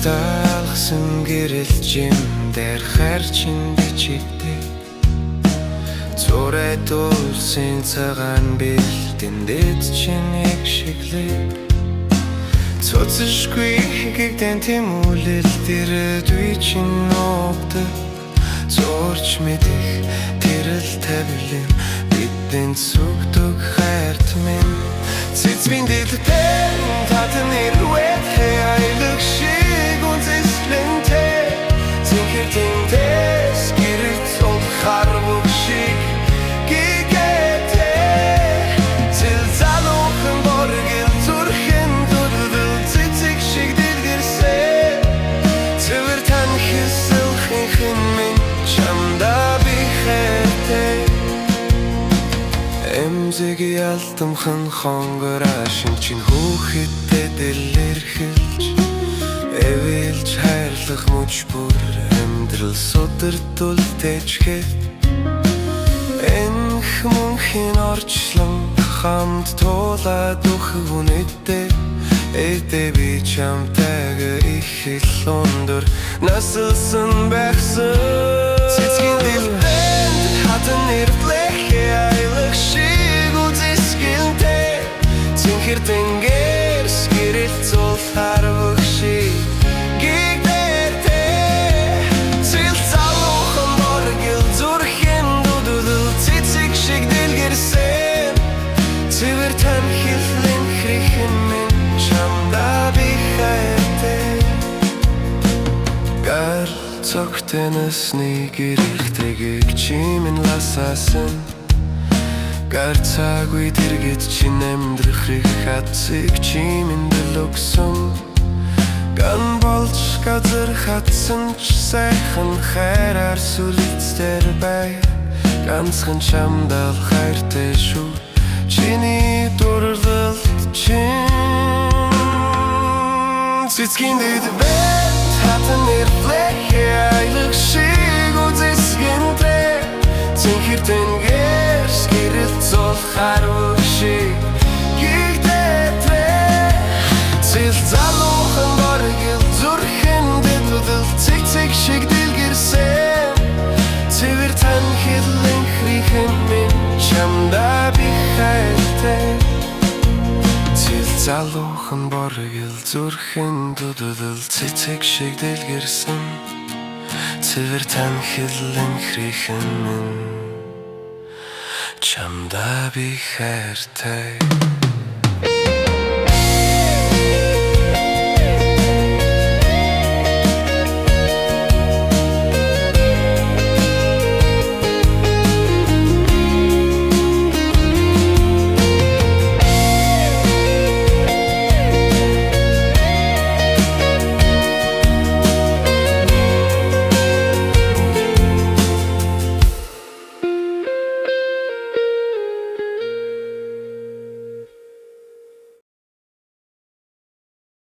таалгсан гэрэлжимдэр харчин бичигдээ Цорайд улсын цагаан бэлтэндээд чинийг шиглээ Цоцшгүй гэгдэн тэмүүлэл дэрэд үе чин ногдөг Зорч мэдэх тэрэл тавилын бидэн цугдөг хайрт минь Цэцмийн дэлбэн татан ирвэт айлах шиг үнзэслэнтэй Цэнхэр тэнтэс гэрэлт ол харвуг шиг гигэтэй Цэл залуухан боргил зүрхэн дурдал цэцэг шиг дэлгэрсэн Цэвэр тань хэсэлхэн минь чамда би хайртай Эмзэг ялтамхан хонгорашин чин хүүхэдтэй дэлэрхэлж Эвэлж хайрлах мөч бүр амьдрал содэрдул тэжгээд Энх мөнхийн орчлон хамт туулаад үхэг үнэдтэй Эдэ би чамтайгаа их хэл өндөр насалсан байхсан Цэцгийн дэлбэнд хатан нэрвлэх айлах шиг үзэсгэлэнтэй Цэнхэр тэнгэрс гэрэлт зул харвах шиг гигдэртэй Цэл залуухан боргил зүрхэн дудудал цэцэг шиг дэлгэрсэн Цэвэр тань хэлэн хрихэн минь чамда би хайртай Гар цогтэнэсний гэрэлтэйг чимэн ласаасан Гар цагүй дэргэд чин амьдрахыг хатсыг чимэндэл өгсөн Ган болж газар хатсан ч сайхан хайраар сүлицтэр бай Ганцхан чамдал хайртай шүү Чиний дурлалт чин Цэцгийн дэлбэн хатан нэрвлэх айлах шиг үзэсгэлэнтэй Цэнхэр тэнгэрс гэрэлт зул харвах шиг гигдэртэй Цэл залуухан боргил зүрхэн дудал цэцэг шиг дэлгэрсэн Цэвэр тань хэлэн хрихэн минь чамда би хайртай Цэл залуухан боргил зүрхэн дудал цэцэг шиг дэлгэрсэн Цэвэр тань хэлэн хрихэн минь чамда би хайртай